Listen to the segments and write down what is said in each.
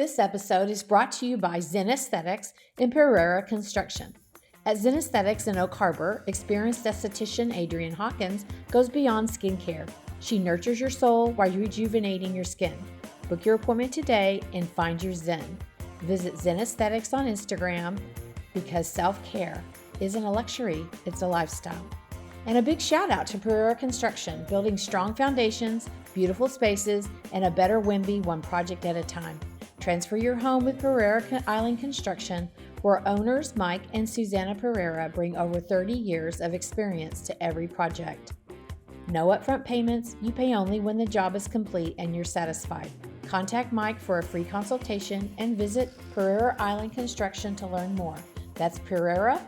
This episode is brought to you by Zen Aesthetics in Pereira Construction. At Zen Aesthetics in Oak Harbor, experienced esthetician Adrienne Hawkins goes beyond skincare. She nurtures your soul while rejuvenating your skin. Book your appointment today and find your Zen. Visit Zen Aesthetics on Instagram because self-care isn't a luxury, it's a lifestyle. And a big shout out to Pereira Construction, building strong foundations, beautiful spaces, and a better Whidbey one project at a time. Transfer your home with Pereira Island Construction, where owners Mike and Susanna Pereira bring over 30 years of experience to every project. No upfront payments, you pay only when the job is complete and you're satisfied. Contact Mike for a free consultation and visit Pereira Island Construction to learn more. That's Pereira,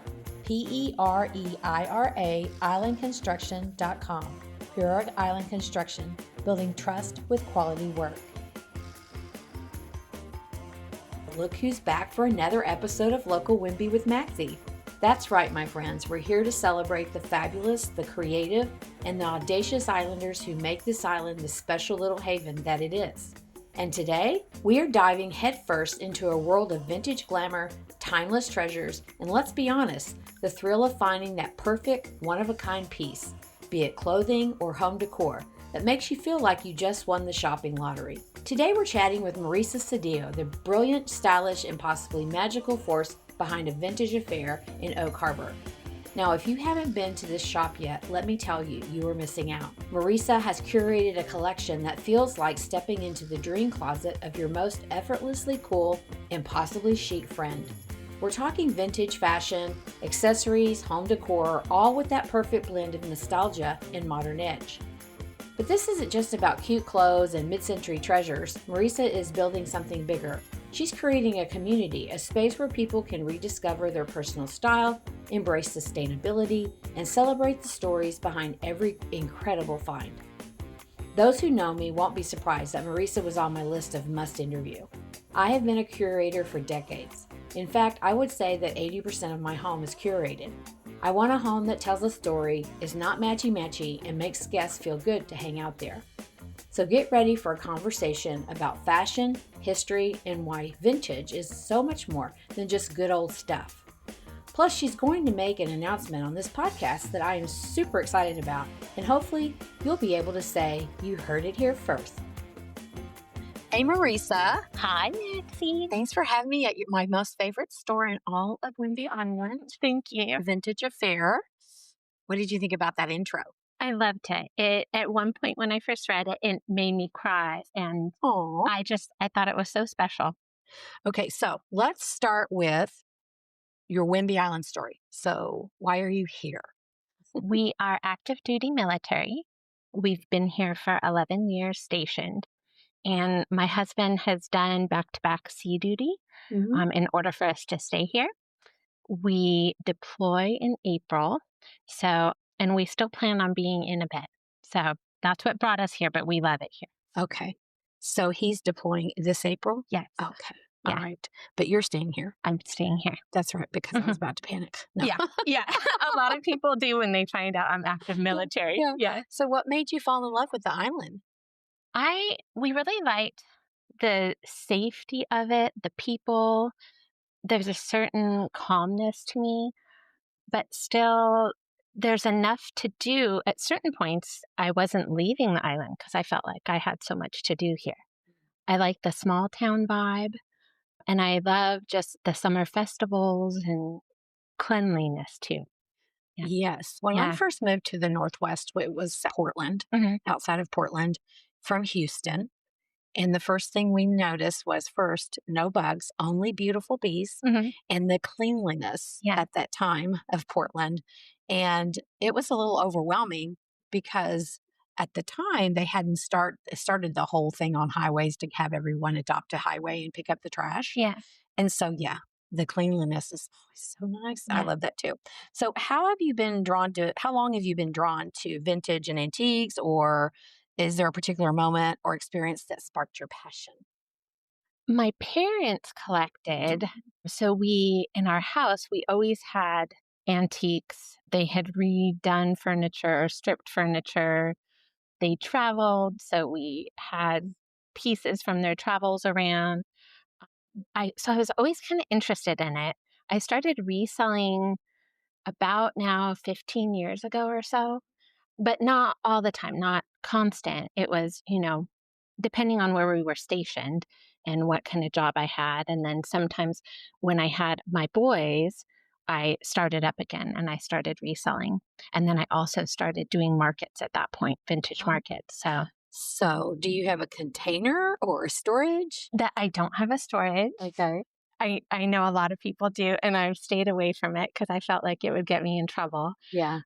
Pereira, islandconstruction.com. Pereira Island Construction, building trust with quality work. Look who's back for another episode of Local Whidbey with Maxie. That's right, my friends. We're here to celebrate the fabulous, the creative, and the audacious islanders who make this island the special little haven that it is. And today, we are diving headfirst into a world of vintage glamour, timeless treasures, and let's be honest, the thrill of finding that perfect, one-of-a-kind piece, be it clothing or home decor, that makes you feel like you just won the shopping lottery. Today we're chatting with Marisa Sedillo, the brilliant, stylish, and possibly magical force behind a vintage affair in Oak Harbor. Now, if you haven't been to this shop yet, let me tell you, you are missing out. Marisa has curated a collection that feels like stepping into the dream closet of your most effortlessly cool and possibly chic friend. We're talking vintage fashion, accessories, home decor, all with that perfect blend of nostalgia and modern edge. But this isn't just about cute clothes and mid-century treasures. Marisa is building something bigger. She's creating a community, a space where people can rediscover their personal style, embrace sustainability, and celebrate the stories behind every incredible find. Those who know me won't be surprised that Marisa was on my list of must interview. I have been a curator for decades. In fact, I would say that 80% of my home is curated. I want a home that tells a story, is not matchy-matchy, and makes guests feel good to hang out there. So get ready for a conversation about fashion, history, and why vintage is so much more than just good old stuff. Plus, she's going to make an announcement on this podcast that I am super excited about, and hopefully you'll be able to say you heard it here first. Hey, Marisa. Hi, Maxie. Thanks for having me at my most favorite store in all of Whidbey Island. Thank you. Vintage Affair. What did you think about that intro? I loved it. At one point when I first read it, it made me cry. And Oh, I thought it was so special. okay. So let's start with your Whidbey Island story. So why are you here? We are active duty military. We've been here for 11 years stationed. And my husband has done back-to-back sea duty in order for us to stay here. We deploy in April. And we still plan on being in a bit. So that's what brought us here, but we love it here. Okay. So he's deploying this April? Yes. Okay. Yeah. All right. But you're staying here. I'm staying here. That's right, because I was about to panic. No. Yeah. Yeah. A lot of people do when they find out I'm active military. Yeah. So what made you fall in love with the island? We really liked the safety of it, the people. There's a certain calmness to me, but still there's enough to do. At certain points, I wasn't leaving the island because I felt like I had so much to do here. I like the small town vibe, and I love just the summer festivals and cleanliness too. Yeah. Yes. When I first moved to the Northwest, it was Portland, outside of Portland, from Houston. And the first thing we noticed was first, no bugs, only beautiful bees, and the cleanliness at that time of Portland. And it was a little overwhelming because at the time they hadn't started the whole thing on highways to have everyone adopt a highway and pick up the trash. Yeah. And so, the cleanliness is always so nice. Yeah. I love that too. So how long have you been drawn to vintage and antiques, or is there a particular moment or experience that sparked your passion? My parents collected. So in our house, we always had antiques. They had redone furniture, stripped furniture. They traveled. So we had pieces from their travels around. I was always kind of interested in it. I started reselling about now 15 years ago or so, but not all the time, not constant. It was, depending on where we were stationed and what kind of job I had. And then sometimes when I had my boys, I started up again and I started reselling. And then I also started doing markets at that point, vintage Oh. markets. So So, do you have a container or a storage? that I don't have a storage. Okay. I know a lot of people do, and I've stayed away from it because I felt like it would get me in trouble. Yeah.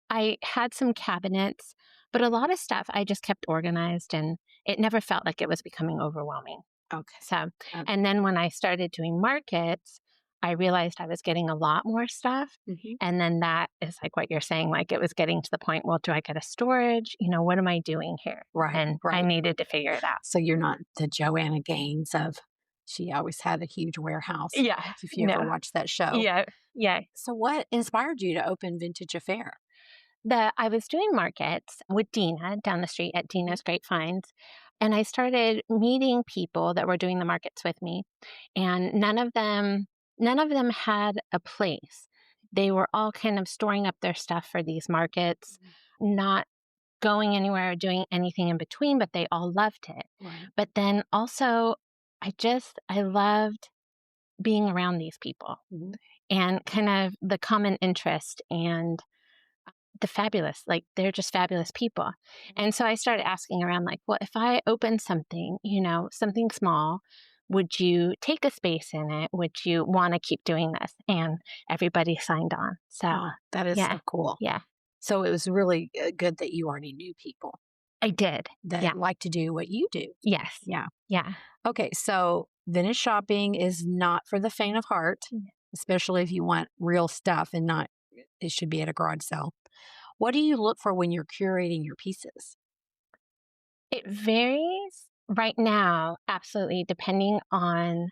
I had some cabinets, but a lot of stuff I just kept organized and it never felt like it was becoming overwhelming. Okay. So, Uh, and then when I started doing markets, I realized I was getting a lot more stuff. mhm. And then that is like what you're saying, like it was getting to the point, well, do I get a storage? What am I doing here? Right. And I Right. needed to figure it out. So you're not the Joanna Gaines of she always had a huge warehouse. Yeah. If you ever No. watched that show. Yeah. Yeah. So what inspired you to open Vintage Affair? I was doing markets with Dina down the street at Mhm. Dina's Great Finds, and I started meeting people that were doing the markets with me, and none of them had a place. They were all kind of storing up their stuff for these markets, Mhm. not going anywhere or doing anything in between, but they all loved it. Right. But then also, I loved being around these people Mhm. and kind of the common interest and the fabulous, like they're just fabulous people. And so I started asking around, like, well, if I open something, something small, would you take a space in it? Would you want to keep doing this? And everybody signed on. So, Oh, that is yeah, so cool. yeah, So it was really good that you already knew people I did. Yeah, that like to do what you do. yes, Yeah. yeah. Okay. So vintage shopping is not for the faint of heart, Mm. especially if you want real stuff and not, it should be at a garage sale. What do you look for when you're curating your pieces? It varies right now, absolutely, depending on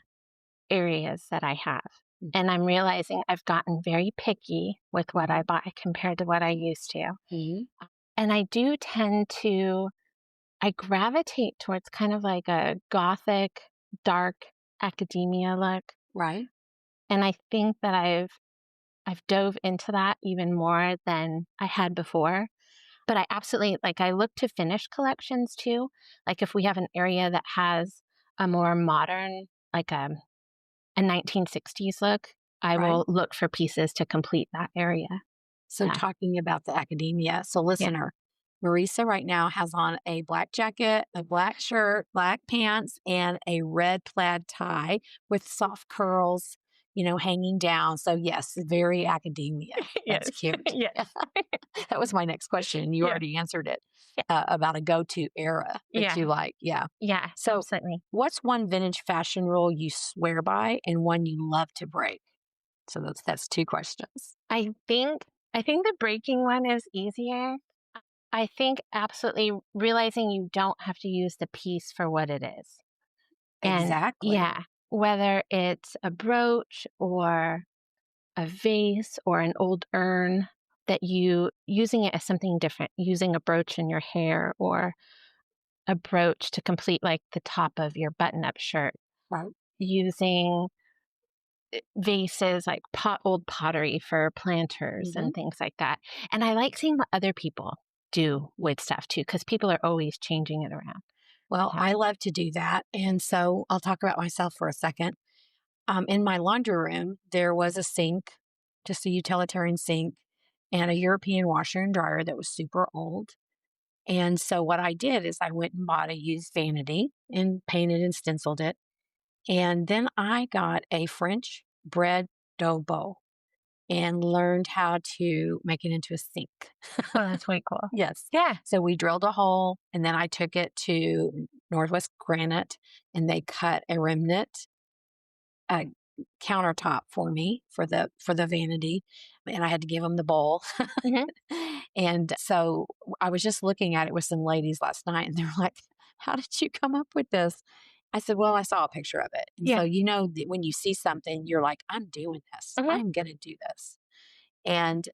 areas that I have. And I'm realizing I've gotten very picky with what I buy compared to what I used to. Mhm. And I do tend to I gravitate towards kind of like a gothic, dark academia look. Right. And I think that I've dove into that even more than I had before. But I absolutely I look to finished collections too. Like if we have an area that has a more modern, like a 1960s look, I Right. will look for pieces to complete that area. So, Yeah. talking about the academia, so Yeah. listener, Marisa right now has on a black jacket, a black shirt, black pants, and a red plaid tie with soft curls, hanging down. So, yes, very academia. That's Yes. cute. Yes. That was my next question. You Yeah. already answered it Yeah. about a go to era that Yeah. you like. Yeah. Yeah. So, Absolutely. what's one vintage fashion rule you swear by and one you love to break? So, that's two questions. I think I think the breaking one is easier. I think absolutely realizing you don't have to use the piece for what it is. And Exactly. yeah, whether it's a brooch or a vase or an old urn that you using it as something different, using a brooch in your hair or a brooch to complete like the top of your button-up shirt, Right. using vases like old pottery for planters Mhm. and things like that. And I like seeing what other people do with stuff too, because people are always changing it around. Well, Yeah. I love to do that. And so I'll talk about myself for a second. In my laundry room, there was a sink, just a utilitarian sink, and a European washer and dryer that was super old. And so what I did is I went and bought a used vanity and painted and stenciled it. And then I got a French bread dough bowl and learned how to make it into a sink. Oh, that's way cool. Yes. Yeah. So we drilled a hole and then I took it to Northwest Granite and they cut a remnant uh, countertop for me for the vanity and I had to give them the bowl. Hmm. And so I was just looking at it with some ladies last night and they were like, "How did you come up with this?" I said, "Well, I saw a picture of it." And so Yeah. when you see something, you're like, "I'm doing this. Hmm. I'm going to do this." And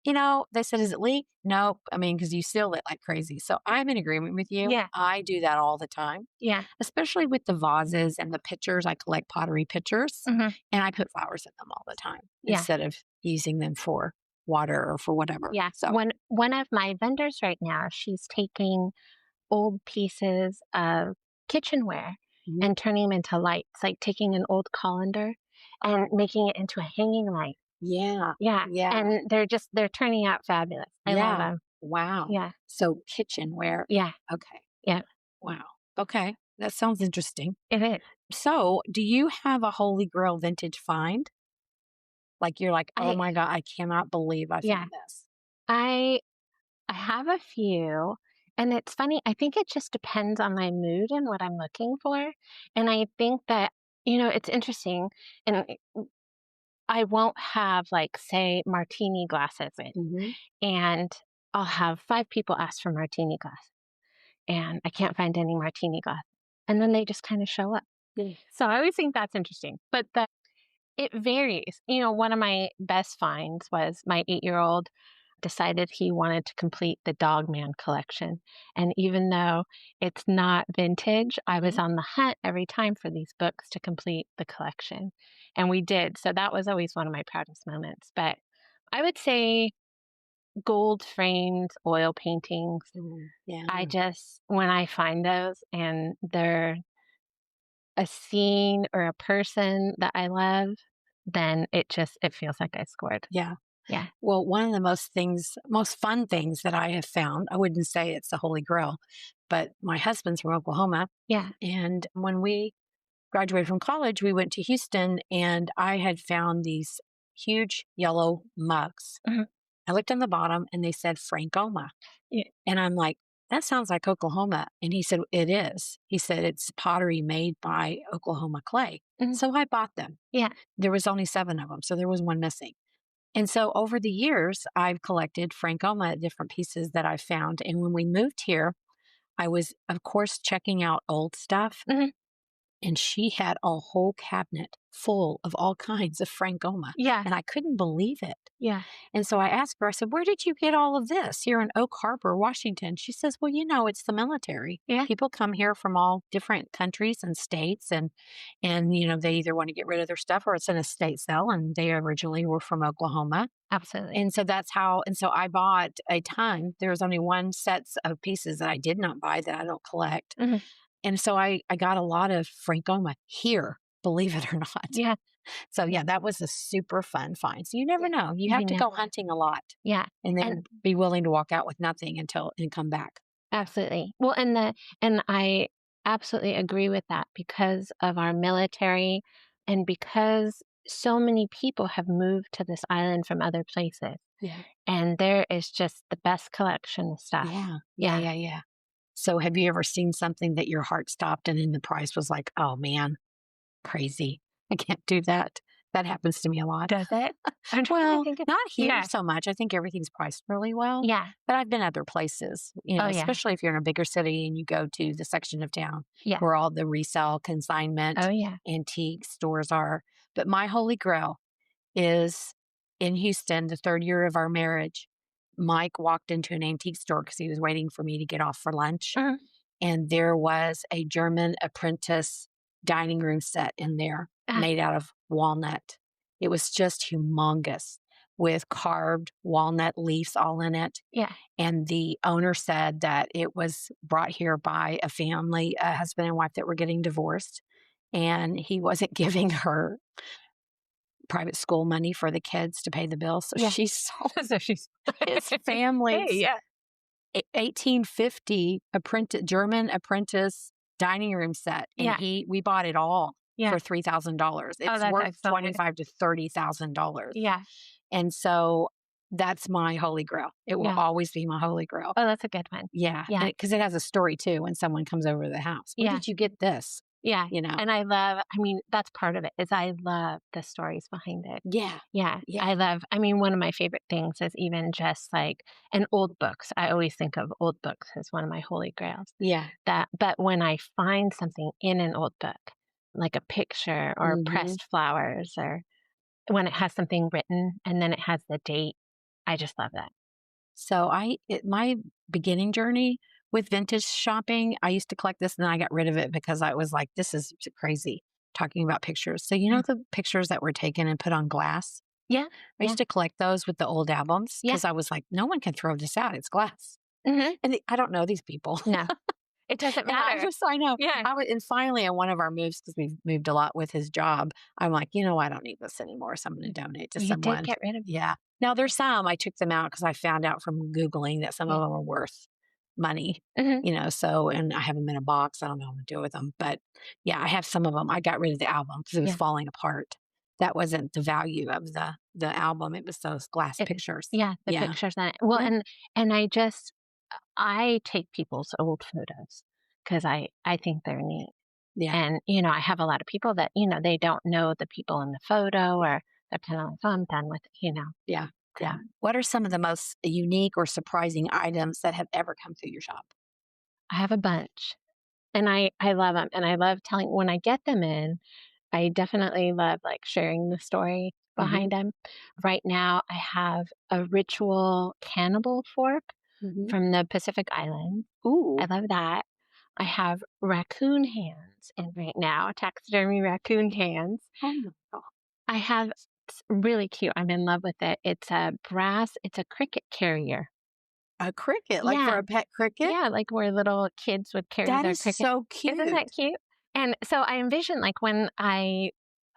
They said, "Is it leak?" Nope. I mean, because you seal it like crazy. So I'm in agreement with you. Yeah. I do that all the time, Yeah. especially with the vases and the pitchers. I collect pottery pitchers Hmm. and I put flowers in them all the time Yeah. instead of using them for water or for whatever. Yeah. So, One of my vendors right now, she's taking old pieces of kitchenware mhm. and turning them into lights, like taking an old colander and making it into a hanging light. Yeah. Yeah. Yeah. And they're turning out fabulous. I love Yeah. them. Wow. Yeah. So kitchenware. Yeah. Okay. Yeah. Wow. Okay. That sounds interesting. It is. So, do you have a Holy Grail vintage find? Like you're like, "Oh I my god, I cannot believe I yeah. found this." I I have a few, and it's funny, I think it just depends on my mood and what I'm looking for, and I think that, it's interesting, and I won't have, like, say, martini glasses in, Mhm. and I'll have 5 people ask for martini glass, and I can't find any martini glass, and then they just kinda show up. Yeah. So I always think that's interesting, but it varies. One of my best finds was my 8-year-old decided he wanted to complete the Dogman collection. And even though it's not vintage, I was Mhm. on the hunt every time for these books to complete the collection. And we did. So that was always one of my proudest moments. But I would say gold framed oil paintings. Mm, I yeah. just, when I find those and they're a scene or a person that I love, then it feels like I scored. Yeah. Yeah. Well, one of the most fun things that I have found, I wouldn't say it's the Holy Grail, but my husband's from Oklahoma, Yeah. and when we graduated from college, we went to Houston, and I had found these huge yellow mugs. Mhm. I looked on the bottom, and they said Frankoma. Yeah. And I'm like, "That sounds like Oklahoma." And he said, "It is." He said, "It's pottery made by Oklahoma clay." Mhm. So I bought them. Yeah. There was only 7 of them, so there was one missing. And so over the years, I've collected Frankoma different pieces that I found. And when we moved here, I was, of course, checking out old stuff. Mhm. And she had a whole cabinet full of all kinds of Frankoma. Yeah. And I couldn't believe it. Yeah. And so I asked her, I said, "Where did you get all of this here in Oak Harbor, Washington?" She says, "Well, it's the military. Yeah. People come here from all different countries and states and they either want to get rid of their stuff or it's an estate sale and they originally were from Oklahoma. Absolutely. And so that's how and so I bought a ton. There was only one sets of pieces that I did not buy that I don't collect. Mhm. And so I got a lot of Frankoma here, believe it or not. Yeah. So yeah, that was a super fun find. So you never Yeah. know. You You have to go never hunting a lot Yeah. and And then be willing to walk out with nothing and come back. absolutely. Well, and I absolutely agree with that because of our military and because so many people have moved to this island from other places. Yeah. And there is just the best collection of stuff. Yeah. Yeah. Yeah. Yeah. Yeah. So have you ever seen something that your heart stopped and then the price was like, "Oh man, crazy. I can't do that." That happens to me a lot. Does it? I'm trying to Well, think of not here Yeah. so much. I think everything's priced really well, Yeah. but I've been other places, Oh, yeah. especially if you're in a bigger city and you go to the section of town Yeah. where all the resale, Oh, consignment, yeah. antique stores are. But my holy grail is in Houston, the 3rd year of our marriage. Mike walked into an antique store because he was waiting for me to get off for lunch. Mhm. And there was a German apprentice dining room set in there Ah, made out of walnut. It was just humongous with carved walnut leaves all in it. yeah. And the owner said that it was brought here by a family, a husband and wife that were getting divorced. And he wasn't giving her private school money for the kids to pay the bills. So Yeah. she sold So she's his Hey, family's yeah. 1850 German apprentice dining room set, and Yeah. we bought it all Yeah. for $3,000. Oh, It's that's worth excellent. 25 to $30,000, Yeah. and so that's my holy grail. It will Yeah. always be my holy grail. Oh, that's a good one. Yeah, Yeah. because it has a story too. When someone comes over to the house, where Yeah. did you get this? Yeah. You know? And that's part of it is I love the stories behind it. Yeah, Yeah. yeah, One of my favorite things is even just like in old books. I always think of old books as one of my holy grails. yeah. But when I find something in an old book, like a picture or Hmm. pressed flowers or when it has something written and then it has the date I just love that. So my beginning journey with vintage shopping, I used to collect this and then I got rid of it because I was like, this is crazy talking about pictures. So, Mm. the pictures that were taken and put on glass? Yeah. I Yeah. used to collect those with the old albums Yeah. because I was like, no one can throw this out. It's glass. Hmm. And I don't know these people. No, it doesn't And matter. I know. Yeah. And finally, on one of our moves, because we've moved a lot with his job, I'm like, I don't need this anymore. So I'm going to donate to You did someone. get rid of it. Yeah. Now, there's some, I took them out because I found out from Googling that some of Yeah. them are worth money, Hmm. so, and I have them in a box. I don't know what to do with them. But yeah, I have some of them. I got rid of the album because it was Yeah. falling apart. That wasn't the value of the album. It was those glass It, pictures. yeah. The Yeah. pictures on it. Well, Yeah. and I take people's old photos because I think they're neat. Yeah. And, I have a lot of people that, they don't know the people in the photo or they're kind of like, oh, I'm done with it. Yeah. So Yeah. What are some of the most unique or surprising items that have ever come through your shop? I have a bunch and I love them. And I love telling when I get them in, I definitely love like sharing the story Hmm. behind them. Right now, I have a ritual cannibal fork Hmm. from the Pacific Island. I Ooh. love that. I have raccoon hands in right now, taxidermy raccoon hands. Oh my God. I have it's really cute. I'm in love with it. It's a cricket carrier. A cricket, like for Yeah. a pet cricket? Yeah, like where little kids would carry That their is cricket. so Isn't cute. that cute? And so I envision like I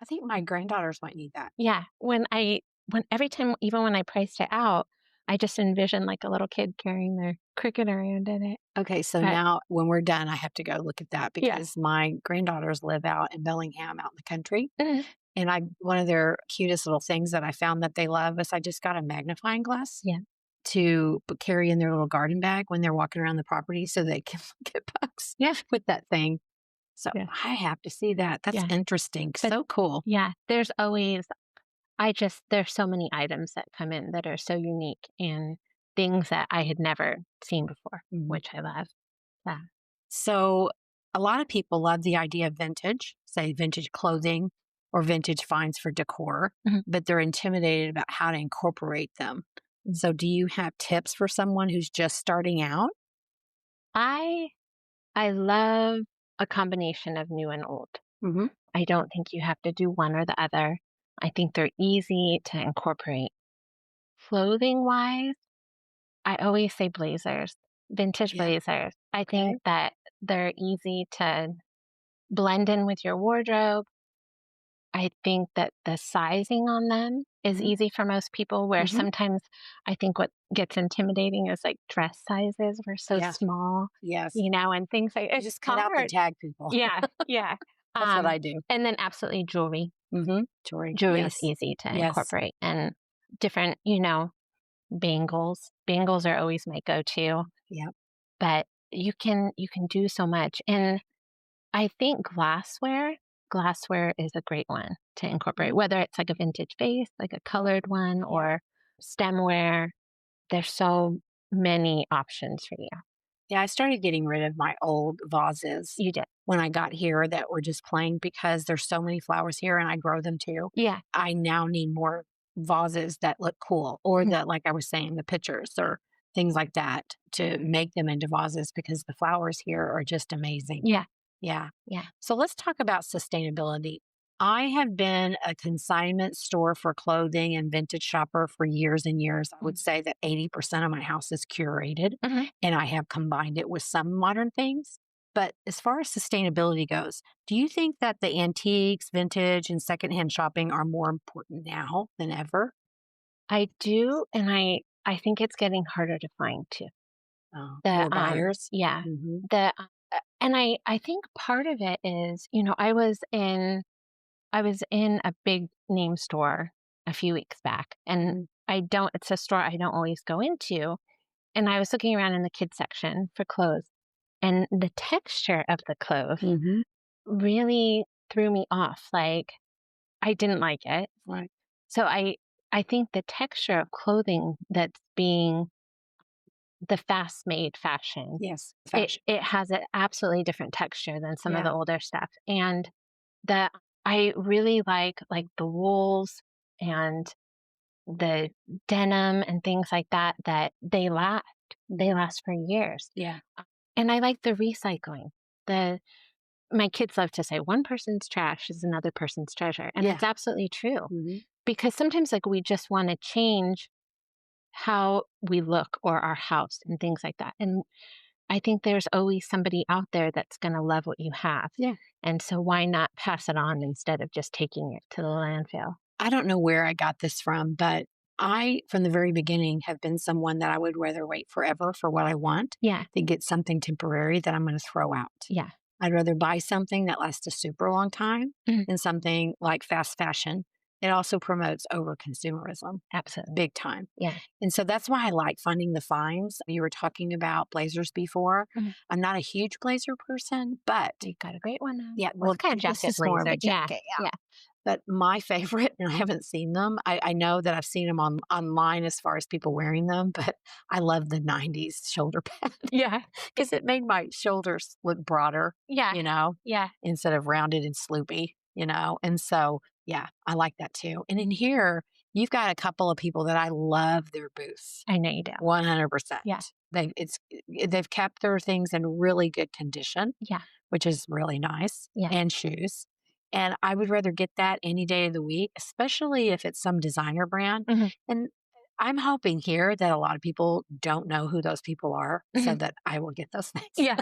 think my granddaughters might need that. yeah, when every time, even when I priced it out, I just envisioned like a little kid carrying their cricket around in it. Okay, so But now when we're done, I have to go look at that yeah. because my granddaughters live out in Bellingham, out in the country. Mhm. And one of their cutest little things that I found that they love is I just got a magnifying glass Yeah. to carry in their little garden bag when they're walking around the property so they can look at bugs Yeah. with that thing. So Yeah. I have to see that. That's Yeah. interesting. But So cool. yeah, there's so many items that come in that are so unique and things that I had never seen before, Mhm. which I love. Yeah. So a lot of people love the idea of vintage, say vintage clothing or vintage finds for decor, Mhm. but they're intimidated about how to incorporate them. Mm. So do you have tips for someone who's just starting out? I I love a combination of new and old. Hmm. I don't think you have to do one or the other. I think they're easy to incorporate. Clothing wise, I always say blazers, vintage Yeah. blazers. I Okay. think that they're easy to blend in with your wardrobe. I think that the sizing on them is Hmm. easy for most people, where Hmm. sometimes I think what gets intimidating is like dress sizes were so Yeah. small, Yes. and things like You it's just cut out the hard. tag people. Yeah, yeah. That's what I do. And then absolutely jewelry. Hmm. Tori. Jewelry is Yes. easy to Yes. incorporate and different, bangles. Bangles are always my go-to, Yep. but you can do so much. And I think glassware is a great one to incorporate, Mhm. whether it's like a vintage vase, like a colored one, Yeah. or stemware. There's so many options for you. Yeah, I started getting rid of my old vases You did. when I got here that were just plain because there's so many flowers here and I grow them too. Yeah. I now need more vases that look cool or Mhm. like I was saying, the pictures or things like that to make them into vases because the flowers here are just amazing. Yeah. Yeah. Yeah. So let's talk about sustainability. I have been a consignment store for clothing and vintage shopper for years and years. I would say that 80% of my house is curated Mhm. and I have combined it with some modern things. But as far as sustainability goes, do you think that the antiques, vintage, and secondhand shopping are more important now than ever? I do, and I think it's getting harder to find too. The More buyers? yeah. Hmm. And I think part of it is, I was in a big name store a few weeks back, and it's a store I don't always go into. And I was looking around in the kids section for clothes, and the texture of the clothes Hmm. really threw me off. Like, I didn't like it. Right. So I think the texture of clothing that's being the fast made fashion, Yes. it Fashion. it has an absolutely different texture than some of Yeah. the older stuff. And that I really like the wools and the denim and things like that, that they last. They last for years. Yeah. And I like the recycling. The My kids love to say one person's trash is another person's treasure. And Yeah. it's absolutely true. Hmm. Because sometimes like we just want to change how we look or our house and things like that. And I think there's always somebody out there that's going to love what you have. Yeah. And so why not pass it on instead of just taking it to the landfill? I don't know where I got this from, but I, from the very beginning, have been someone that I would rather wait forever for what I want Yeah. than get something temporary that I'm going to throw out. Yeah. I'd rather buy something that lasts a super long time Mhm. than something like fast fashion. It also promotes over consumerism Absolutely. big time. Yeah. And so that's why I like finding the finds. You were talking about blazers before. Mhm. I'm not a huge blazer person, but You got a great one. yeah, Well, well, it's kind of this jacket is more of a blazer. Yeah. jacket. Yeah. Yeah. But my favorite, and I haven't seen them. I know that I've seen them online as far as people wearing them, but I love the 90s shoulder pad Yeah. because it made my shoulders look broader, Yeah. you know, Yeah. instead of rounded and sloopy, you know. And so, yeah, I like that too. And in here, you've got a couple of people that I love their booths, I know you do. 100%. Yeah. They've kept their things in really good condition, Yeah. which is really nice, Yeah. and shoes. And I would rather get that any day of the week, especially if it's some designer brand. Mhm. And I'm hoping here that a lot of people don't know who those people are so Mhm. that I will get those things. Yeah.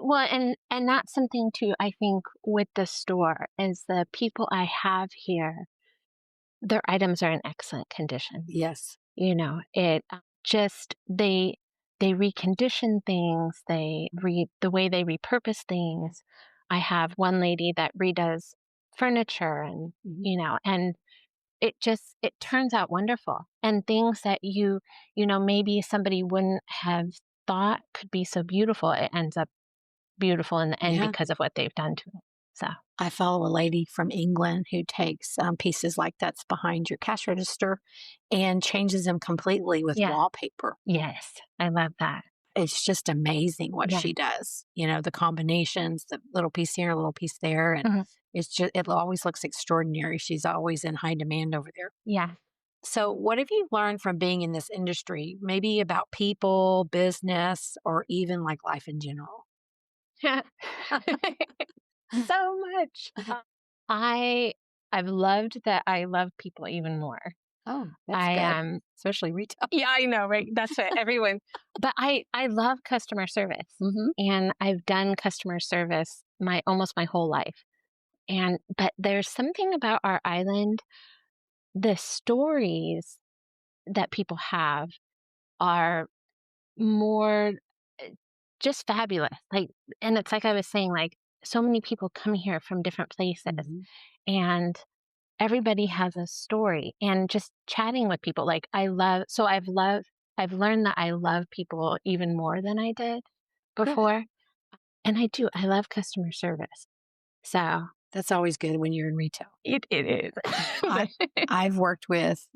Well, and that's something too, I think, with the store is the people I have here, their items are in excellent condition. Yes. You know, it just they recondition things, the way they repurpose things. I have one lady that redoes furniture and Mhm. and it turns out wonderful. And things that maybe somebody wouldn't have thought could be so beautiful, it ends up beautiful in the end Yeah. because of what they've done to it. So, I follow a lady from England who takes pieces like that's behind your cash register and changes them completely with yeah. wallpaper. Yes, I love that. It's just amazing what Yeah. she does. You know, the combinations, the little piece here, a little piece there. And Mhm. it always looks extraordinary. She's always in high demand over there. Yeah. So, what have you learned from being in this industry? Maybe about people, business, or even like life in general? So much. I I've loved that I love people even more. Oh, that's I good, am especially retail. Yeah, I know, right? That's what everyone but I love customer service, Hmm. and I've done customer service my almost my whole life. And but there's something about our island, the stories that people have are more uh, just fabulous. Like, and it's like I was saying, like, so many people come here from different places, Hmm. and everybody has a story. And just chatting with people, like, I've learned that I love people even more than I did Good. before. And I do. I love customer service. So That's always good when you're in retail. it is. I, I've worked with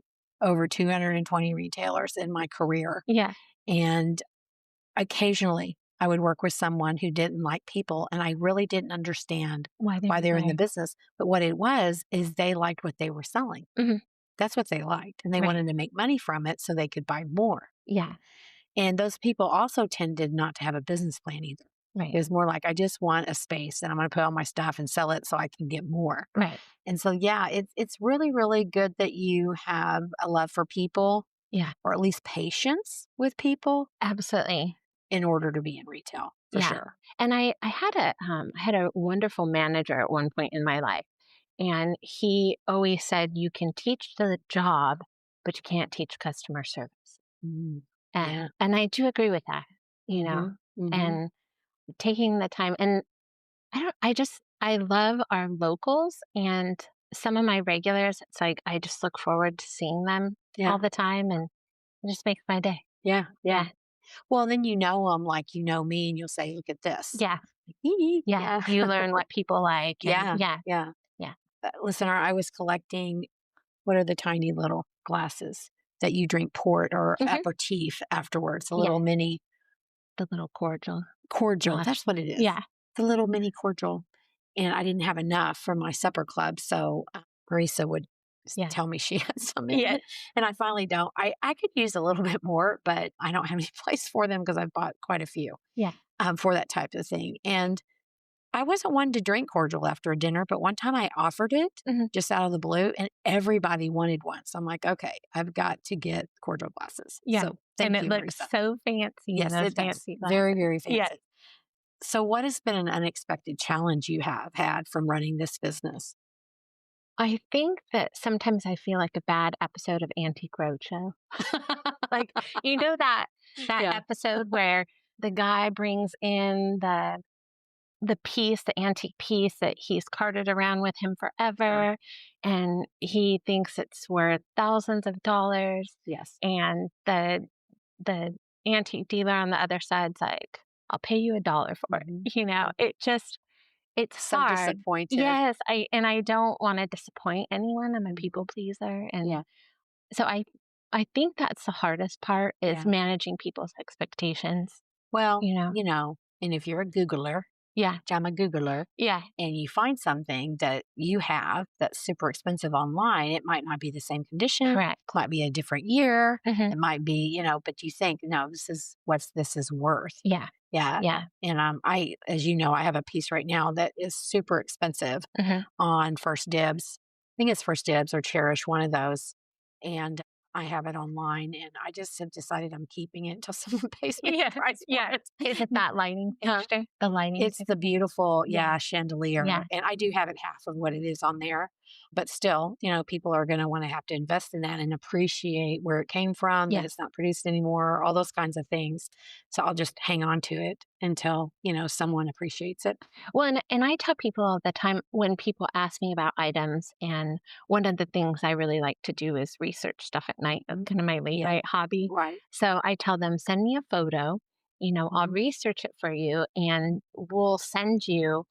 over 220 retailers in my career, Yeah. and occasionally I would work with someone who didn't like people, and I really didn't understand Why they why were they were in the there. business. But what it was is they liked what they were selling. Mhm. That's what they liked, and they Right. wanted to make money from it so they could buy more. Yeah. And those people also tended not to have a business plan either. Right. It was more like, I just want a space and I'm going to put all my stuff and sell it so I can get more. Right. And so, yeah, it's really, really good that you have a love for people, Yeah. or at least patience with people Absolutely. in order to be in retail for Yeah. sure. And I had a wonderful manager at one point in my life, and he always said, "You can teach the job, but you can't teach customer service." Mm, And yeah. and I do agree with that, you know, Hmm. Hmm. and taking the time. And I love our locals, and some of my regulars, it's like I just look forward to seeing them Yeah. all the time, and it just makes my day. Yeah. Yeah. Yeah. Well, then you know them like you know me, and you'll say, look at this. Yeah. Like, "Hee hee." Yeah. Yeah. You learn what people like, and Yeah. yeah. Yeah. Yeah. Listener, I was collecting, what are the tiny little glasses that you drink port or Mhm. aperitif afterwards? A Yeah. little mini The little cordial. cordial. Gosh. That's what it is. Yeah. The little mini cordial. And I didn't have enough for my supper club. So Marisa would Yeah. tell me she has some in Yeah. it. And I finally don't. I could use a little bit more, but I don't have any place for them because I've bought quite a few Yeah. for that type of thing. And I wasn't one to drink cordial after a dinner, but one time I offered it Mhm. just out of the blue and everybody wanted one. So I'm like, okay, I've got to get cordial glasses. Yeah. So And thank it you, looks Marisa. so fancy in Yes, those it does. fancy Very, glasses. very Yeah. fancy. So, what has been an unexpected challenge you have had from running this business? I think that sometimes I feel like a bad episode of Antique Roadshow. Like, that Yeah. episode where the guy brings in the antique piece that he's carted around with him Sure. forever, and he thinks it's worth thousands of dollars, Yes. and the antique dealer on the other side's like, "I'll pay you $1 for it." Mhm. It's So hard. disappointed. Yes, I don't wanna disappoint anyone. I'm a Mhm. people pleaser, and Yeah. so I think that's the hardest part is Yeah. managing people's expectations, Well, you know? and if you're a Googler, Yeah, which I'm a Googler, yeah, and you find something that you have that's super expensive online, it might not be the same condition, correct. might be a different year, Mhm. it might be, but you think, no, this is what this is worth. Yeah, Yeah. yeah. And as you know, I have a piece right now that is super expensive Mhm. on First Dibs. I think it's First Dibs or Cherish, one of those. And I have it online and I just have decided I'm keeping it until someone pays me the Yeah, price for yeah. it. Is it that lighting Huh? fixture? The lighting It's fix the beautiful, Yeah, chandelier, yeah, and I do have it half of what it is on there, but still, people are gonna wanna have to invest in that and appreciate where it came from, that yeah. it's not produced anymore, all those kinds of things. So I'll just hang on to it until, someone appreciates it. Well, and I tell people all the time when people ask me about items, and one of the things I really like to do is research stuff at night. That's kind of my late Yeah, night hobby. right. So I tell them, send me a photo. I'll Mhm. research it for you, and we'll send you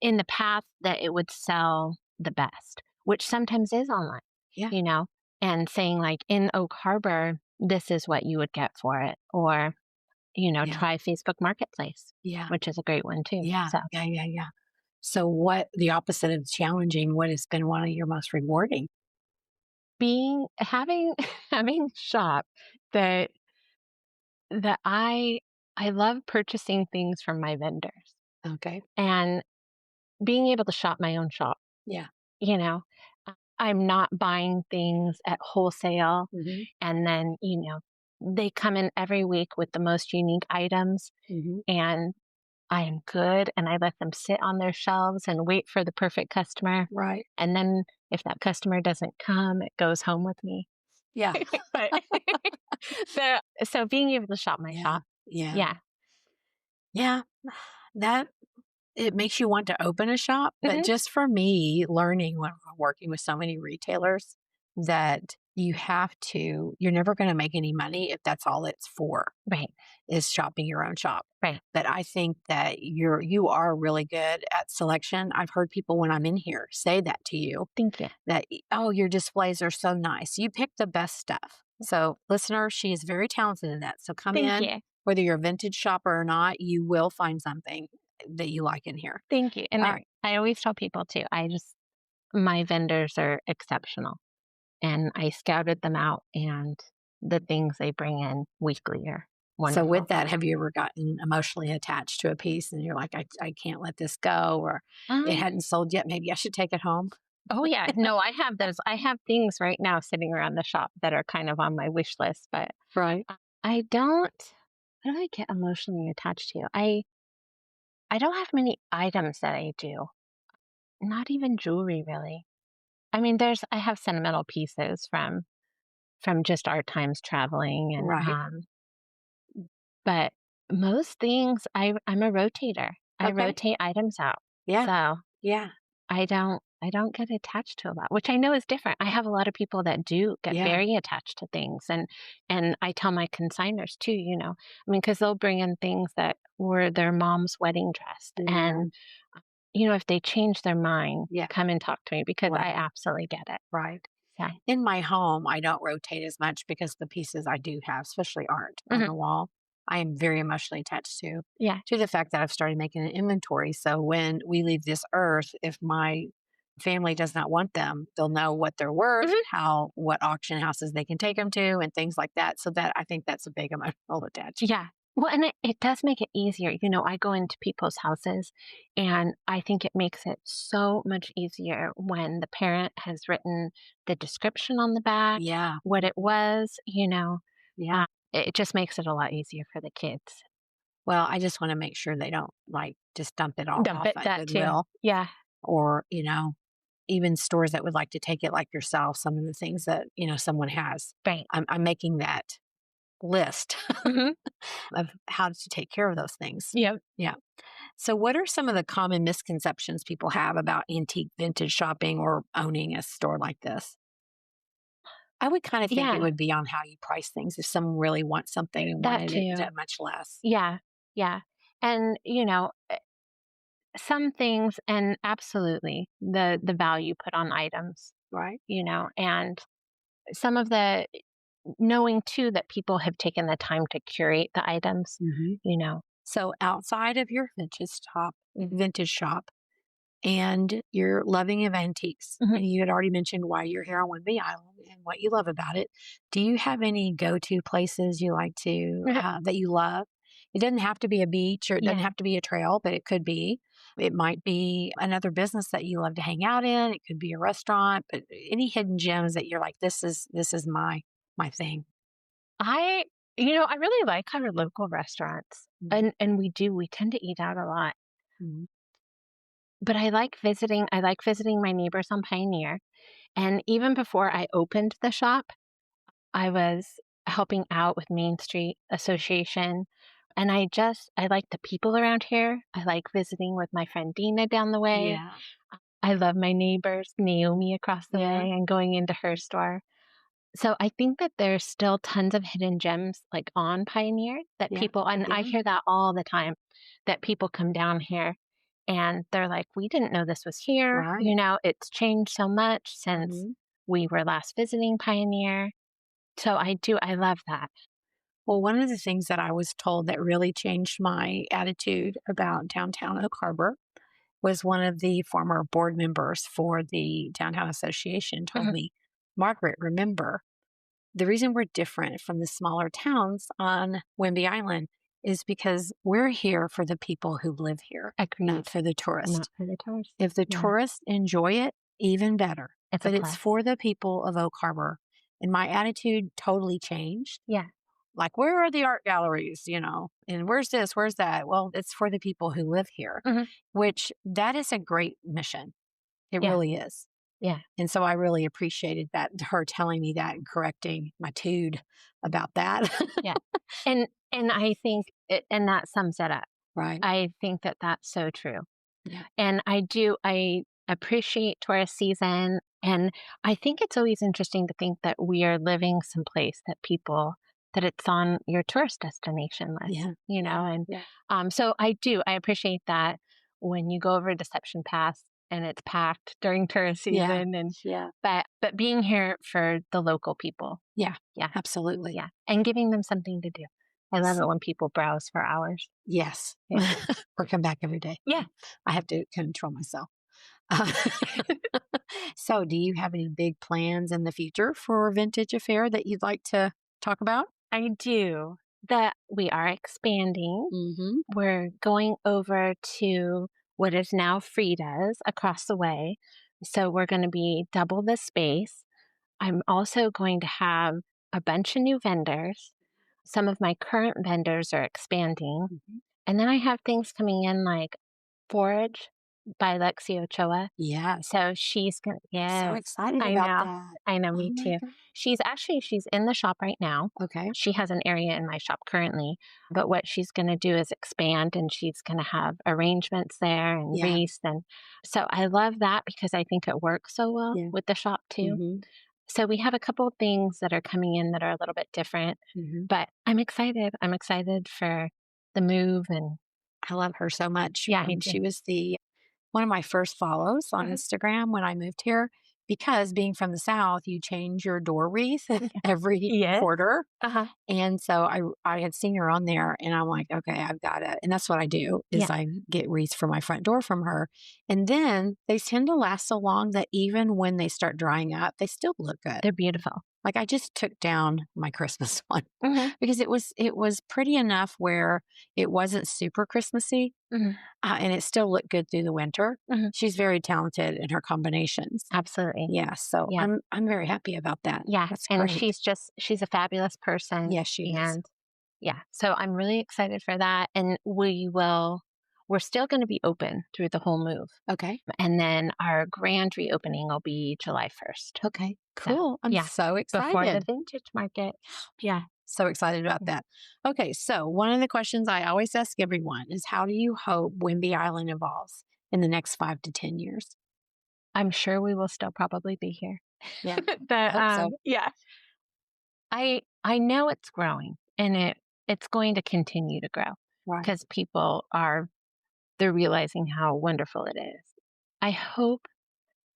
in the path that it would sell the best, which sometimes is online, Yeah, you know, and saying like in Oak Harbor, this is what you would get for it, or yeah, try Facebook Marketplace, yeah, which is a great one too. yeah, So yeah, yeah, yeah. So what the opposite of challenging, what has been one of your most rewarding? being having having shop that that I love purchasing things from my vendors Okay. and being able to shop my own shop, Yeah. you know. I'm not buying things at wholesale Mhm, and then, they come in every week with the most unique items mhm. and I am good and I let them sit on their shelves and wait for the perfect customer. Right. And then if that customer doesn't come, it goes home with me. Yeah. But so being able to shop my Yeah. shop. Yeah. Yeah. Yeah. That it makes you want to open a shop, but Mhm. just for me, learning when we're working with so many retailers that you're never gonna make any money if that's all it's for, Right. is shopping your own shop. Right. But I think that you are really good at selection. I've heard people when I'm in here say that to you, Thank you. that, "Oh, your displays are so nice. You pick the best stuff." So, listener, she is very talented in that. So come Thank in, you. whether you're a vintage shopper or not, you will find something that you like in here. Thank you. And All I, right. I always tell people too, my vendors are exceptional and I scouted them out and the things they bring in weekly are So with wonderful. that, have you ever gotten emotionally attached to a piece and you're like, I can't let this go, or it Um, hadn't sold yet, maybe I should take it home? oh yeah, no, I have those. I have things right now sitting around the shop that are kind of on my wish list, but Right. I don't, what do I get emotionally attached to? I don't have many items that I do. Not even jewelry really. I mean, I have sentimental pieces from just our times traveling and Right. but most things I'm a rotator. I Okay. rotate items out. Yeah. So Yeah. I don't get attached to a lot, which I know is different. I have a lot of people that do get Yeah. very attached to things and I tell my consigners too, I mean, because they'll bring in things that were their mom's wedding dress. Yeah. And, if they change their mind, Yeah. come and talk to me because I Right. absolutely get it. Right. So, In my home, I don't rotate as much because the pieces I do have, especially art on mhm, the wall, I am very emotionally attached yeah. to the fact that I've started making an inventory. So when we leave this earth, if my family does not want them, they'll know what they're worth, Mhm. what auction houses they can take them to, and things like that. So that I think that's a big emotional attachment. Yeah. Well, and it does make it easier. I go into people's houses and I think it makes it so much easier when the parent has written the description on the back, Yeah. what it was, Yeah. it just makes it a lot easier for the kids. Well, I just want to make sure they don't like just dump it all Dump off it, at that too. Goodwill Yeah. or, even stores that would like to take it like yourself, some of the things that, someone has. Right. I'm making that list Hmm. of how to take care of those things. Yep. Yeah. So, what are some of the common misconceptions people have about antique vintage shopping or owning a store like this? I would kind of think it Yeah. would be on how you price things. If someone really wants something and That wanted it too. that much less. Yeah. Yeah. And, some things, and absolutely the value put on items, Right. and some of the knowing too that people have taken the time to curate the items, Hmm. you know. So, outside of your vintage shop, and you're loving of antiques. Mhm. And you had already mentioned why you're here on Whidbey Island and what you love about it. Do you have any go-to places you like to that you love? It doesn't have to be a beach or it doesn't Yeah. have to be a trail, but it could be. It might be another business that you love to hang out in. It could be a restaurant, but any hidden gems that you're like, this is my thing. I I really like our local restaurants. And we tend to eat out a lot. Mm-hmm. But I like visiting my neighbors on Pioneer. And even before I opened the shop, I was helping out with Main Street Association. And I like the people around here. I like visiting with my friend Dina down the way. Yeah. I love my neighbors, Naomi across the Yeah. way, and going into her store. So I think that there's still tons of hidden gems like on Pioneer that Yeah. people, and I Yeah. hear that all the time, that people come down here and they're like, we didn't know this was here. Right. It's changed so much since Hmm. we were last visiting Pioneer. So I love that. Well, one of the things that I was told that really changed my attitude about downtown Oak Harbor was one of the former board members for the Downtown Association told Mhm. me, Margaret, remember, the reason we're different from the smaller towns on Whidbey Island is because we're here for the people who live here, not Agreed. for the Not tourists. for the tourists. If the Yeah. tourists enjoy it, even better. It's a But it's plus. for the people of Oak Harbor. And my attitude totally changed Yeah. like, where are the art galleries, and where's this, where's that? Well, it's for the people who live here, Hmm. which that is a great mission. It Yeah. really is. Yeah. And so I really appreciated that, her telling me that and correcting my tude about that. Yeah. And I think and that sums it up. Right. I think that that's so true. Yeah. And I appreciate tourist season. And I think it's always interesting to think that we are living someplace that it's on your tourist destination list, Yeah. and Yeah. so I appreciate that when you go over Deception Pass and it's packed during tourist Yeah. season, and Yeah. but being here for the local people. Yeah. Yeah. Absolutely. Yeah. And giving them something to do. I love S- it when people browse for hours. Yes. Yeah. Or come back every day. Yeah. I have to control myself. Uh, so, do you have any big plans in the future for Vintage Affair that you'd like to talk about? I do. That we are expanding. Mm-hmm. We're going over to what is now Frida's across the way. So we're going to be double the space. I'm also going to have a bunch of new vendors. Some of my current vendors are expanding. Hmm. And then I have things coming in like Forage by Lexi Ochoa. Yes. So she's going to, So yes, excited I about know. that. I know, Oh me my too. God. She's in the shop right now. Okay. She has an area in my shop currently, but what she's going to do is expand, and she's going to have arrangements there and Yeah. wreaths. And so I love that because I think it works so well Yeah. with the shop too. Mm-hmm. So we have a couple of things that are coming in that are a little bit different, Mm-hmm. but I'm excited. I'm excited for the move. And I love her so much. yeah, me too. She was the one of my first follows on Mhm. Instagram when I moved here because being from the South, you change your door wreath every Yes. quarter. Uh-huh. And so I had seen her on there and I'm like, okay, I've got to, and that's what I do is Yeah. I get wreaths for my front door from her. And then they tend to last so long that even when they start drying up, they still look good. They're beautiful. Like I just took down my Christmas one Mhm. because it was pretty enough where it wasn't super Christmassy, Mhm. and it still looked good through the winter. Mhm. She's very talented in her combinations. Absolutely. Yeah, so Yeah. I'm very happy about that. Yeah. That's And great. she's a fabulous person. Yes, she is. And yeah. So I'm really excited for that. And we're still going to be open through the whole move. Okay. And then our grand reopening will be July 1st. Okay. So Cool. I'm yeah. so Before the excited. vintage market. Yeah. So excited about that. Okay, so one of the questions I always ask everyone is how do you hope Whidbey Island evolves in the next 5 to 10 years? I'm sure we will still probably be here. Yeah, I But hope so. yeah. I know it's growing and it's going to continue to grow Right. because they're realizing how wonderful it is. I hope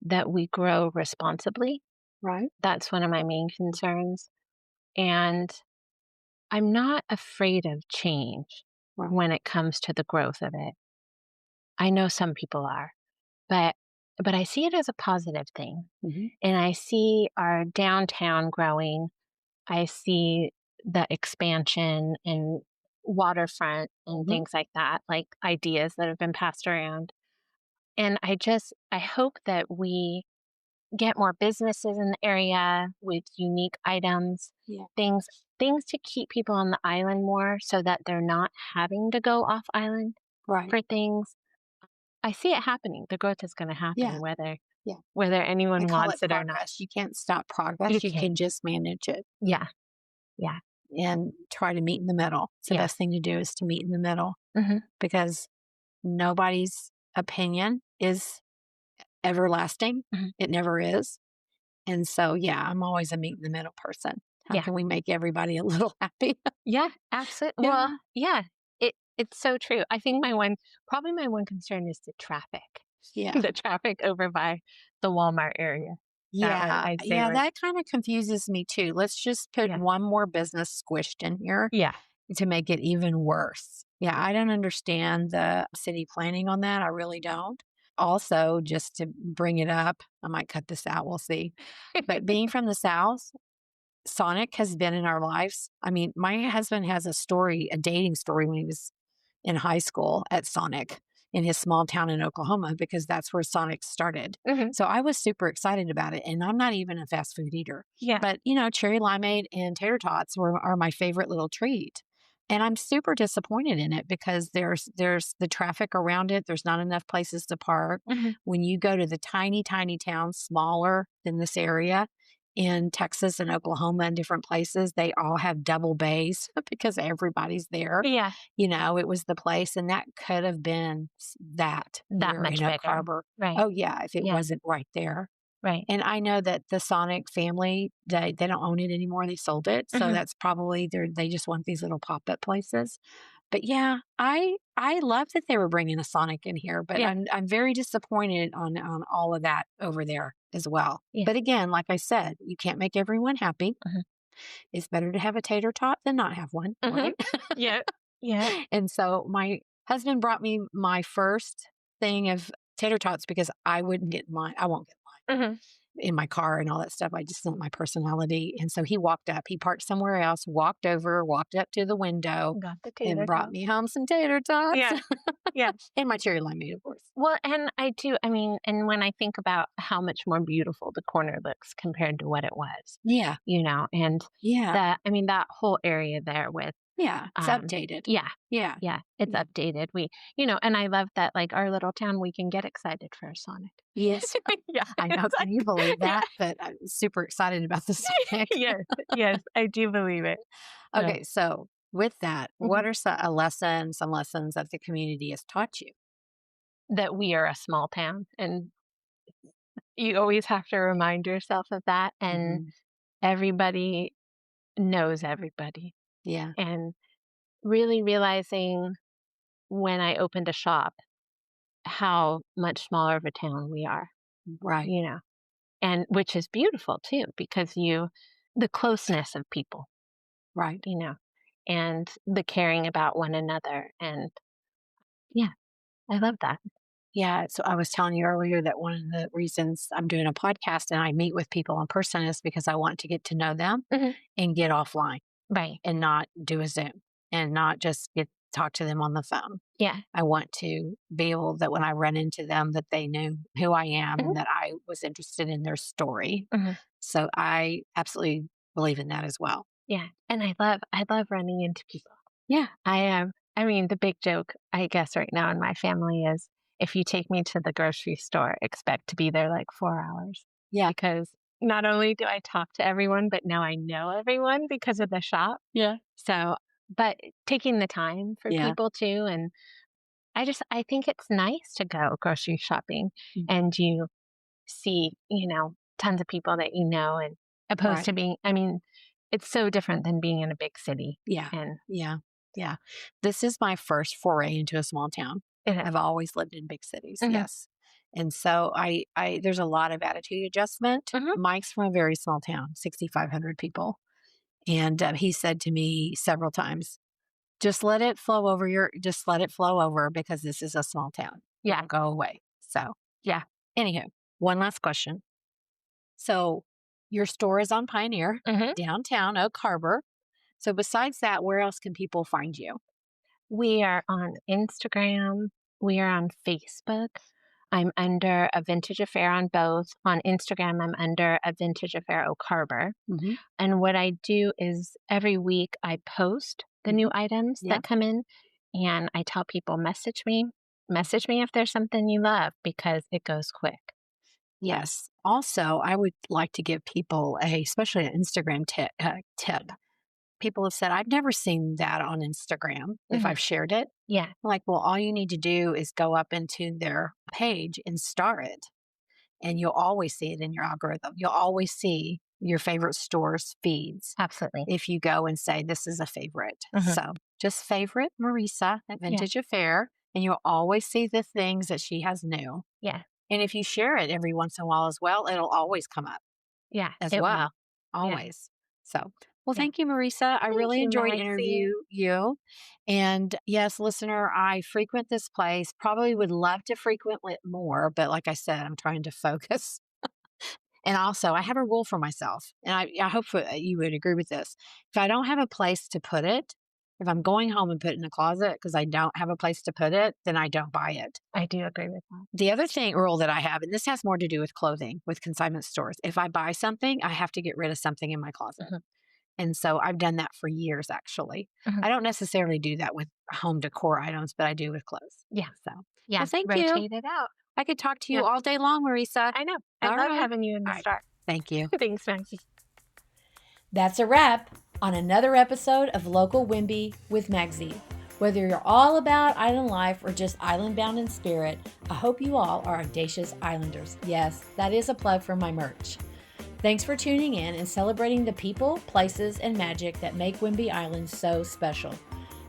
that we grow responsibly. Right. That's one of my main concerns. And I'm not afraid of change Right. when it comes to the growth of it. I know some people are, but I see it as a positive thing. Hmm. And I see our downtown growing. I see the expansion and waterfront and Hmm. things like that, like ideas that have been passed around. And I hope that we get more businesses in the area with unique items, Yeah. things things to keep people on the island more so that they're not having to go off island Right. for things. I see it happening. The growth is going to Yeah. happen Yeah. whether I anyone call it wants it or not. progress. You can't stop You progress. You can't. can just manage it Yeah. Yeah. and try to meet in the middle. It's the Yeah. best thing to do is to meet in the middle Hmm. because nobody's opinion is everlasting. Hmm. It never is. And so, yeah, I'm always a meet in the middle person. How Yeah. can we make everybody a little happy? Yeah, absolutely. Well, Yeah. yeah, it's so true. I think probably my one concern is the traffic, Yeah. the traffic over by the Walmart area. That one, Yeah. I'd say, Yeah. That kind of confuses me too. Let's just put yeah, one more business squished in here yeah, to make it even worse. Yeah. I don't understand the city planning on that. I really don't. Also, just to bring it up, I might cut this out. We'll see. But being from the South, Sonic has been in our lives. I mean, my husband has a story, a dating story when he was in high school at Sonic in his small town in Oklahoma because that's where Sonic started. hmm, So I was super excited about it. And I'm not even a fast food eater, yeah, but cherry limeade and tater tots are my favorite little treat. And I'm super disappointed in it because there's the traffic around it. There's not enough places to park. hmm, When you go to the tiny, tiny towns smaller than this area, in Texas and Oklahoma and different places, they all have double bays because everybody's there. yeah, It was the place, and that could have been that that here much in Oak bigger, Harbor. right? Oh, yeah, if it Yeah, wasn't right there. right. And I know that the Sonic family, they don't own it anymore. They sold it. So Hmm. that's probably they just want these little pop-up places. But yeah, I love that they were bringing a Sonic in here, but Yeah, I'm very disappointed on all of that over there as well. yeah, But again, like I said, you can't make everyone happy. hmm, It's better to have a tater tot than not have one, hmm, right? yeah, yeah, And so my husband brought me my first thing of tater tots because I wouldn't get mine. I won't get mine hmm. in my car and all that stuff. I just not my personality. And so he walked up, he parked somewhere else, walked over, walked up to the window Got the and tater brought tot. me home some tater tots Yeah, yeah. and my cherry limeade, of course. Well, and I do. I mean, and when I think about how much more beautiful the corner looks compared to what it was, Yeah. and Yeah. I mean, that whole area there with, Yeah. It's um, updated. yeah, Yeah. yeah, it's Yeah. updated. And I love that, like our little town, we can get excited for a Sonic. Yes. Yeah, I know. it's Can you like, believe yeah, that? But I'm super excited about the Sonic. yes, yes, I do believe it. So, Okay. So with that, mhm, what are some lessons that the community has taught you? that we are a small town, and you always have to remind yourself of that. And Hmm. everybody knows everybody, Yeah. and really realizing when I opened a shop how much smaller of a town we are, Right. you know. and which is beautiful too, because the closeness of people, Right. and the caring about one another. And yeah, I love that. Yeah. So I was telling you earlier that one of the reasons I'm doing a podcast and I meet with people in person is because I want to get to know them Hmm. and get offline Right. and not do a Zoom and not just get talk to them on the phone. Yeah. I want to be able that when I run into them that they knew who I am Hmm. and that I was interested in their story. Hmm. So I absolutely believe in that as well. Yeah. And I love running into people. Yeah. I mean, the big joke, I guess, right now in my family is if you take me to the grocery store, expect to be there like 4 hours. Yeah. Because not only do I talk to everyone, but now I know everyone because of the shop. Yeah. So, but taking the time for Yeah. people too. And I think it's nice to go grocery shopping Mm. and you see, tons of people that and opposed Right. to I mean, it's so different than being in a big city. Yeah. And Yeah. Yeah. This is my first foray into a small town. it is. I've always lived in big cities. Mhm. Yes. And so there's a lot of attitude adjustment. Mhm. Mike's from a very small town, 6,500 people. And he said to me several times, just let it flow over because this is a small town. Yeah. It'll go away. So, Yeah. anywho, one last question. So, your store is on Pioneer, Mhm. downtown Oak Harbor. So, besides that, where else can people find you? We are on Instagram. We are on Facebook. I'm under a Vintage Affair on both. On Instagram, I'm under a Vintage Affair Oak Harbor. Mm-hmm. And what I do is every week I post the new items Yeah. that come in, and I tell people, message me. Message me if there's something you love because it goes quick. Yes. Also, I would like to give people especially an Instagram tip. People have said, I've never seen that on Instagram if Mhm. I've shared it. Yeah. I'm like, well, all you need to do is go up into their page and star it, and you'll always see it in your algorithm. You'll always see your favorite store's feeds Absolutely. if you go and say, this is a favorite. Mhm. So just favorite Marisa at Yeah. Vintage Affair, and you'll always see the things that she has new. Yeah. And if you share it every once in a while as well, it'll always come up Yeah. as It well. will. Yeah. Always. So, well, Yeah. thank you, Marisa. I Thank really you, enjoyed Maxie. you. And yes, listener, I frequent this place. Probably would love to frequent it more, but like I said, I'm trying to focus. And also, I have a rule for myself, and I hope you would agree with this. If I don't have a place to put it, if I'm going home and put it in the closet because I don't have a place to put it, then I don't buy it. I do agree with that. The other rule that I have, and this has more to do with clothing, with consignment stores, if I buy something, I have to get rid of something in my closet. Mhm. And so I've done that for years, actually. Mhm. I don't necessarily do that with home decor items, but I do with clothes. Yeah. So, Yeah. well, thank you. Rotate it out. I could talk to you Yeah. all day long, Marisa. I know. I All love right. having you in the All right. store. Thank you. Thanks, Maxie. That's a wrap on another episode of Local Whidbey with Magsy. Whether you're all about island life or just island bound in spirit, I hope you all are audacious islanders. Yes, that is a plug for my merch. Thanks for tuning in and celebrating the people, places, and magic that make Whidbey Island so special.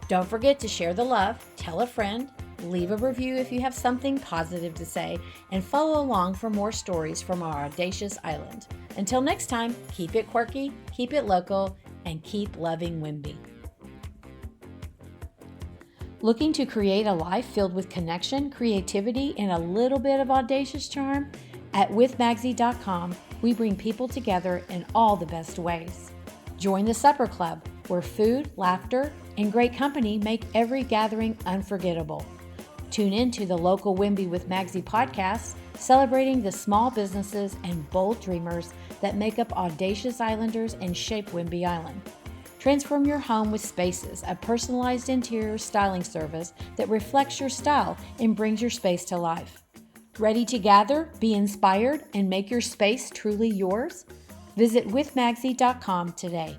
Don't forget to share the love, tell a friend, leave a review if you have something positive to say, and follow along for more stories from our audacious island. Until next time, keep it quirky, keep it local, and keep loving Whidbey. Looking to create a life filled with connection, creativity, and a little bit of audacious charm? At withmagsy.com, we bring people together in all the best ways. Join the Supper Club, where food, laughter, and great company make every gathering unforgettable. Tune in to the Local Whidbey with Magsy podcast, celebrating the small businesses and bold dreamers that make up audacious islanders and shape Whidbey Island. Transform your home with Spaces, a personalized interior styling service that reflects your style and brings your space to life. Ready to gather, be inspired, and make your space truly yours? Visit withmagsy.com today.